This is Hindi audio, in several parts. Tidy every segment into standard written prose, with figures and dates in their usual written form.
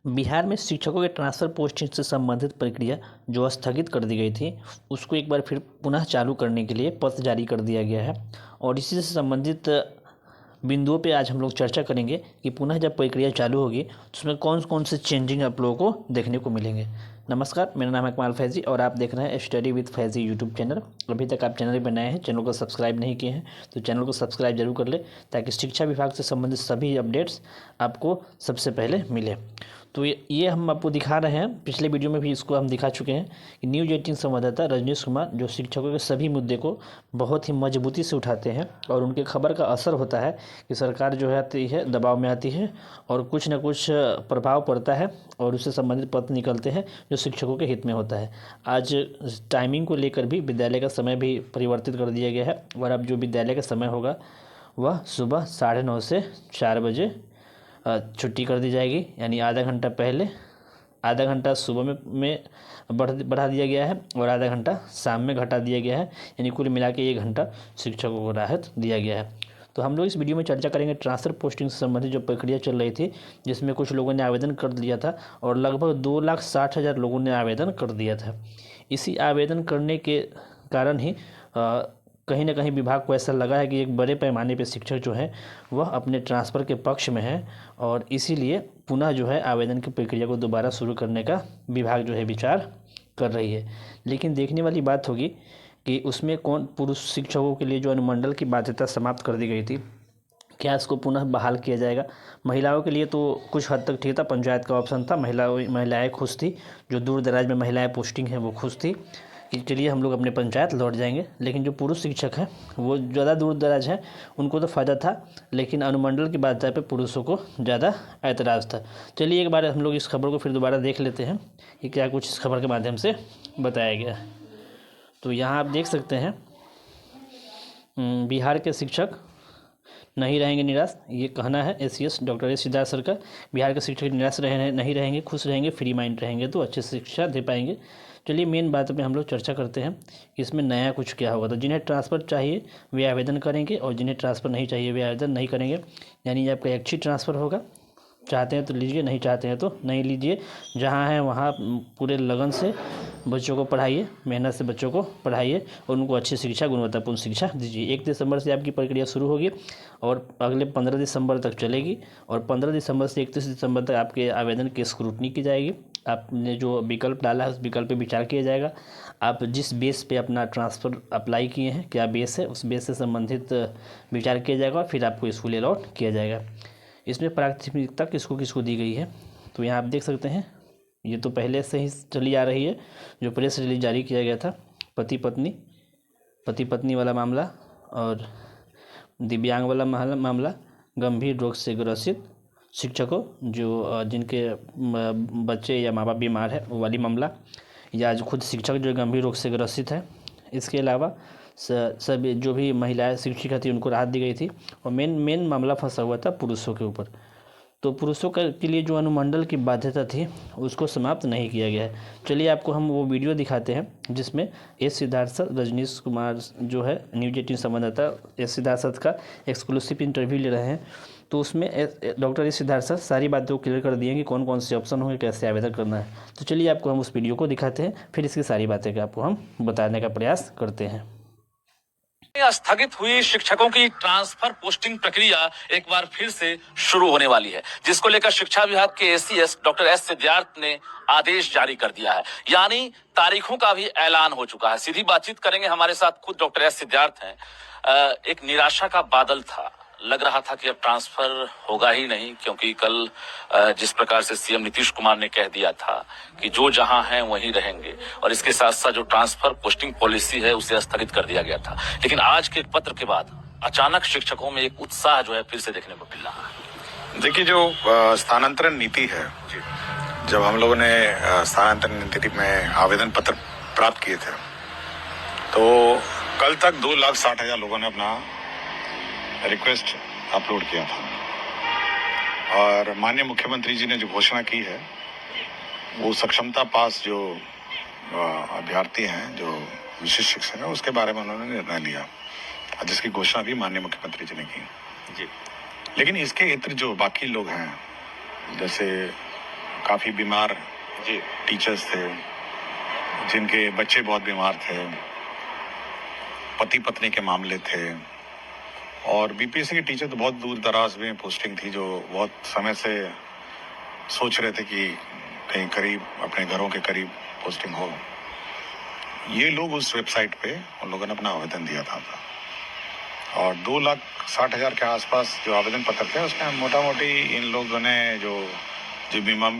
बिहार में शिक्षकों के ट्रांसफ़र पोस्टिंग से संबंधित प्रक्रिया जो स्थगित कर दी गई थी उसको एक बार फिर पुनः चालू करने के लिए पत्र जारी कर दिया गया है। और इसी से संबंधित बिंदुओं पे आज हम लोग चर्चा करेंगे कि पुनः जब प्रक्रिया चालू होगी तो उसमें कौन कौन से चेंजिंग आप लोगों को देखने को मिलेंगे। नमस्कार, मेरा नाम है कमाल फैजी और आप देख रहे हैं study with Faizi YouTube channel. अभी तक आप चैनल पर नए हैं, चैनल को सब्सक्राइब नहीं किए हैं तो चैनल को सब्सक्राइब जरूर कर ले ताकि शिक्षा विभाग से संबंधित सभी अपडेट्स आपको सबसे पहले मिले। तो ये हम आपको दिखा रहे हैं, पिछले वीडियो में भी इसको हम दिखा चुके हैं कि न्यूज़ 18 संवाददाता रजनीश कुमार जो शिक्षकों के सभी मुद्दे को बहुत ही मजबूती से उठाते हैं और उनके खबर का असर होता है कि सरकार जो है आती है दबाव में आती है और कुछ न कुछ प्रभाव पड़ता है और उससे संबंधित पत्र निकलते हैं जो शिक्षकों के हित में होता है। आज टाइमिंग को लेकर भी विद्यालय का समय भी परिवर्तित कर दिया गया है और अब जो विद्यालय का समय होगा वह सुबह 9:30 से 4 बजे छुट्टी कर दी जाएगी, यानी आधा घंटा पहले, आधा घंटा सुबह में बढ़ा दिया गया है और आधा घंटा शाम में घटा दिया गया है, यानी कुल मिला के 1 घंटा शिक्षकों को राहत दिया गया है। तो हम लोग इस वीडियो में चर्चा करेंगे ट्रांसफ़र पोस्टिंग से संबंधित जो प्रक्रिया चल रही थी जिसमें कुछ लोगों ने आवेदन कर दिया था और लगभग 2,60,000 लोगों ने आवेदन कर दिया था। इसी आवेदन करने के कारण ही कहीं ना कहीं विभाग को ऐसा लगा है कि एक बड़े पैमाने पे शिक्षक जो है वह अपने ट्रांसफ़र के पक्ष में है और इसीलिए पुनः जो है आवेदन की प्रक्रिया को दोबारा शुरू करने का विभाग जो है विचार कर रही है। लेकिन देखने वाली बात होगी कि उसमें कौन पुरुष शिक्षकों के लिए जो अनुमंडल की बाध्यता समाप्त कर दी गई थी, क्या इसको पुनः बहाल किया जाएगा। महिलाओं के लिए तो कुछ हद तक ठीक था, पंचायत का ऑप्शन था, महिलाएँ खुश थी, जो दूर दराज में महिलाएँ पोस्टिंग है वो खुश थी कि चलिए हम लोग अपने पंचायत लौट जाएंगे। लेकिन जो पुरुष शिक्षक हैं वो ज़्यादा दूर दराज हैं, उनको तो फ़ायदा था, लेकिन अनुमंडल की बाध्यता पे पुरुषों को ज़्यादा ऐतराज़ था। चलिए एक बार हम लोग इस खबर को फिर दोबारा देख लेते हैं कि क्या कुछ इस खबर के माध्यम से बताया गया है। तो यहाँ आप देख सकते हैं बिहार के शिक्षक नहीं रहेंगे निराश, ये कहना है ACS doctor S Siddharth sir का। बिहार के शिक्षक निराश नहीं रहेंगे, खुश रहेंगे, फ्री माइंड रहेंगे तो अच्छी शिक्षा दे पाएंगे। चलिए मेन बात पे हम लोग चर्चा करते हैं कि इसमें नया कुछ क्या होगा। तो जिन्हें ट्रांसफ़र चाहिए वे आवेदन करेंगे और जिन्हें ट्रांसफ़र नहीं चाहिए वे आवेदन नहीं करेंगे, यानी आपका ऐच्छिक ट्रांसफ़र होगा। चाहते हैं तो लीजिए, नहीं चाहते हैं तो नहीं लीजिए। जहाँ है वहाँ पूरे लगन से बच्चों को पढ़ाइए, मेहनत से बच्चों को पढ़ाइए और उनको अच्छी शिक्षा, गुणवत्तापूर्ण शिक्षा दीजिए। 1 दिसंबर से आपकी प्रक्रिया शुरू होगी और अगले 15 दिसंबर तक चलेगी और 15 दिसंबर से 31 दिसंबर तक आपके आवेदन की स्क्रूटनी की जाएगी। आपने जो विकल्प डाला है उस विकल्प पे विचार किया जाएगा। आप जिस बेस पे अपना ट्रांसफ़र अप्लाई किए हैं, क्या बेस है, उस बेस से संबंधित विचार किया जाएगा और फिर आपको स्कूल अलॉट किया जाएगा। इसमें प्राथमिकता किसको किसको दी गई है तो यहाँ आप देख सकते हैं, ये तो पहले से ही चली आ रही है। जो प्रेस रिलीज जारी किया गया था, पति पत्नी वाला मामला और दिव्यांग वाला मामला, गंभीर रोग से ग्रसित शिक्षकों जो जिनके बच्चे या माँ बाप बीमार है वो वाली मामला, या जो खुद शिक्षक जो गंभीर रोग से ग्रसित है। इसके अलावा सब जो भी महिलाएं शिक्षिका थी उनको राहत दी गई थी और मेन मामला फंसा हुआ था पुरुषों के ऊपर। तो पुरुषों के लिए जो अनुमंडल की बाध्यता थी उसको समाप्त नहीं किया गया है। चलिए आपको हम वो वीडियो दिखाते हैं जिसमें एस सिद्धार्थ सर, रजनीश कुमार जो है न्यूज़ 18 संवाददाता एस सिद्धार्थ सर का एक्सक्लूसिव इंटरव्यू ले रहे हैं। तो उसमें डॉक्टर एस सिद्धार्थ सर सारी बातों को क्लियर कर दिए कि कौन कौन से ऑप्शन होंगे, कैसे आवेदन करना है। तो चलिए आपको हम उस वीडियो को दिखाते हैं, फिर इसकी सारी बातें का आपको हम बताने का प्रयास करते हैं। स्थगित हुई शिक्षकों की ट्रांसफर पोस्टिंग प्रक्रिया एक बार फिर से शुरू होने वाली है, जिसको लेकर शिक्षा विभाग के एसीएस डॉक्टर एस सिद्धार्थ ने आदेश जारी कर दिया है, यानी तारीखों का भी ऐलान हो चुका है। सीधी बातचीत करेंगे, हमारे साथ खुद डॉक्टर एस सिद्धार्थ हैं। एक निराशा का बादल था, लग रहा था कि अब ट्रांसफर होगा ही नहीं, क्योंकि कल जिस प्रकार से सीएम नीतीश कुमार ने कह दिया था कि जो जहां हैं वहीं रहेंगे और इसके साथ साथ जो ट्रांसफर पोस्टिंग पॉलिसी है उसे स्थगित कर दिया गया था। लेकिन आज के पत्र के बाद अचानक शिक्षकों में एक उत्साह जो है फिर से देखने को मिल रहा है। देखिए, जो स्थानांतरण नीति है, जब हम लोगों ने स्थानांतरण नीति में आवेदन पत्र प्राप्त किए थे तो कल तक 2,60,000 लोगों ने अपना रिक्वेस्ट अपलोड किया था और माननीय मुख्यमंत्री जी ने जो घोषणा की है वो सक्षमता पास जो अभ्यर्थी हैं, जो विशिष्ट शिक्षक हैं, उसके बारे में उन्होंने निर्णय लिया, जिसकी घोषणा भी माननीय मुख्यमंत्री जी ने की। लेकिन इसके इतर जो बाकी लोग हैं, जैसे काफ़ी बीमार टीचर्स थे, जिनके बच्चे बहुत बीमार थे, पति पत्नी के मामले थे, और बीपीएससी के टीचर तो बहुत दूर दराज में पोस्टिंग थी, जो बहुत समय से सोच रहे थे कि कहीं करीब अपने घरों के करीब पोस्टिंग हो। ये लोग उस वेबसाइट पे उन लोगों ने अपना आवेदन दिया था और 2,60,000 के आसपास जो आवेदन पत्र थे उसमें मोटा मोटी इन लोगों ने जो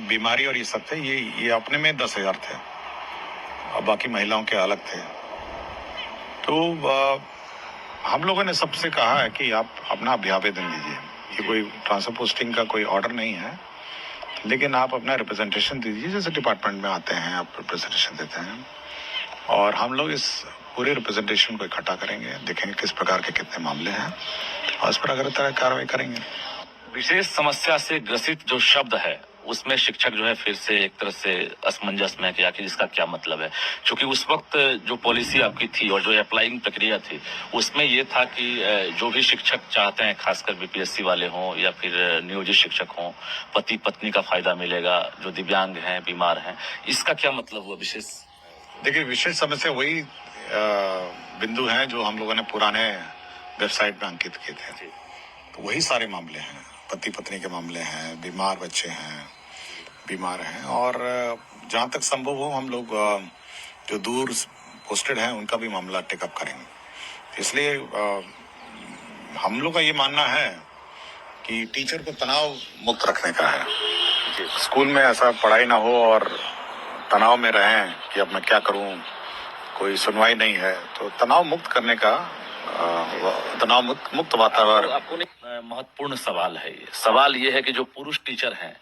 बीमारी और ये सब थे, ये अपने में 10,000 थे और बाकी महिलाओं के अलग थे। तो हम लोगों ने सबसे कहा है कि आप अपना अभ्यावेदन दीजिए। ये कोई ट्रांसफर पोस्टिंग का कोई ऑर्डर नहीं है, लेकिन आप अपना रिप्रेजेंटेशन दीजिए। जैसे डिपार्टमेंट में आते हैं, आप रिप्रेजेंटेशन देते हैं और हम लोग इस पूरे रिप्रेजेंटेशन को इकट्ठा करेंगे, देखेंगे किस प्रकार के कितने मामले हैं और इस पर अगर तरह कार्रवाई करेंगे। विशेष समस्या से ग्रसित जो शब्द है उसमें शिक्षक जो है फिर से एक तरह से असमंजस में कि आखिर इसका क्या मतलब है, क्योंकि उस वक्त जो पॉलिसी आपकी थी और जो अप्लाइंग प्रक्रिया थी उसमें ये था कि जो भी शिक्षक चाहते हैं, खासकर बीपीएससी वाले हों या फिर नियोजित शिक्षक हों, पति पत्नी का फायदा मिलेगा, जो दिव्यांग हैं, बीमार हैं। इसका क्या मतलब हुआ विशेष? देखिए, विशेष समस्या वही बिंदु हैं जो हम लोगों ने पुराने वेबसाइट में अंकित किए थे। तो वही सारे मामले हैं, पति पत्नी के मामले हैं, बीमार बच्चे हैं, बीमार हैं, और जहाँ तक संभव हो हम लोग जो दूर पोस्टेड हैं उनका भी मामला टेकअप करेंगे। इसलिए हम लोग का ये मानना है कि टीचर को तनाव मुक्त रखने का है। स्कूल में ऐसा पढ़ाई ना हो और तनाव में रहें कि अब मैं क्या करूं, कोई सुनवाई नहीं है, तो तनाव मुक्त करने का तनाव मुक्त वातावरण। आपको महत्वपूर्ण सवाल है ये है कि जो पुरुष टीचर हैं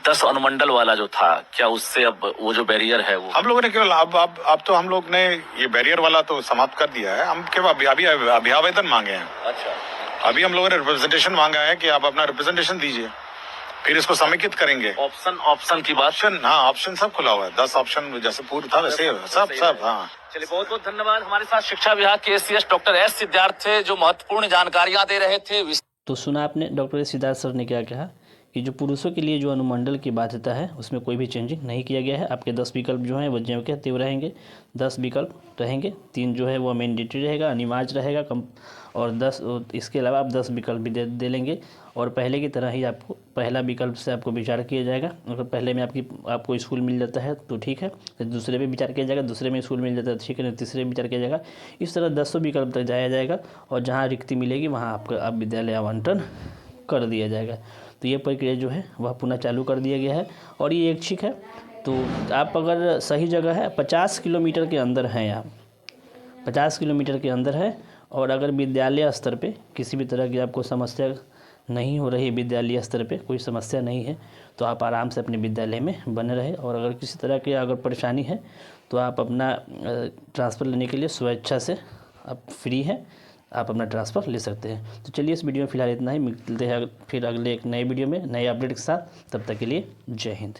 10 अनुमंडल वाला जो था, क्या उससे अब वो जो बैरियर है वो हम लोगों ने केवल अब तो हम लोग ने ये बैरियर वाला तो समाप्त कर दिया है। हम केवल अभी अभ्यावेदन मांगे हैं। अच्छा, अभी हम लोगों ने रिप्रेजेंटेशन मांगा है कि आप अपना रिप्रेजेंटेशन दीजिए, फिर इसको समेकित करेंगे। ऑप्शन की बात। ऑप्शन सब खुला हुआ है। 10 ऑप्शन जैसे पूर्व था वैसे सब। हाँ, चलिए, बहुत बहुत धन्यवाद। हमारे साथ शिक्षा विभाग के एसीएस डॉक्टर एस सिद्धार्थ थे, जो महत्वपूर्ण जानकारियां दे रहे थे। तो सुना आपने डॉक्टर एस सिद्धार्थ सर ने क्या कहा कि जो पुरुषों के लिए जो अनुमंडल की बाध्यता है उसमें कोई भी चेंजिंग नहीं किया गया है। आपके 10 विकल्प जो हैं वो ज्यों के त्यों रहेंगे। 10 विकल्प रहेंगे, 3 जो है वो मैंडेटरी रहेगा, अनिवार्य रहेगा और 10 इसके अलावा आप 10 विकल्प भी दे लेंगे और पहले की तरह ही आपको पहला विकल्प से आपको विचार किया जाएगा। अगर पहले में आपको स्कूल मिल जाता है तो ठीक है, तो दूसरे में विचार किया जाएगा, दूसरे में स्कूल मिल जाता है तो ठीक है, तीसरे में विचार किया जाएगा। इस तरह 10 विकल्प तक जाया जाएगा और जहाँ रिक्ति मिलेगी वहाँ आप विद्यालय आवंटन कर दिया जाएगा। तो ये प्रक्रिया जो है वह पुनः चालू कर दिया गया है और ये ऐच्छिक है। तो आप अगर सही जगह है, 50 किलोमीटर के अंदर हैं आप, 50 किलोमीटर के अंदर है और अगर विद्यालय स्तर पे किसी भी तरह की आपको समस्या नहीं हो रही, विद्यालय स्तर पे कोई समस्या नहीं है, तो आप आराम से अपने विद्यालय में बने रहे। और अगर किसी तरह की अगर परेशानी है तो आप अपना ट्रांसफ़र लेने के लिए स्वेच्छा से आप फ्री हैं, आप अपना ट्रांसफ़र ले सकते हैं। तो चलिए, इस वीडियो में फ़िलहाल इतना ही। मिलते हैं फिर अगले एक नए वीडियो में नए अपडेट के साथ। तब तक के लिए जय हिंद।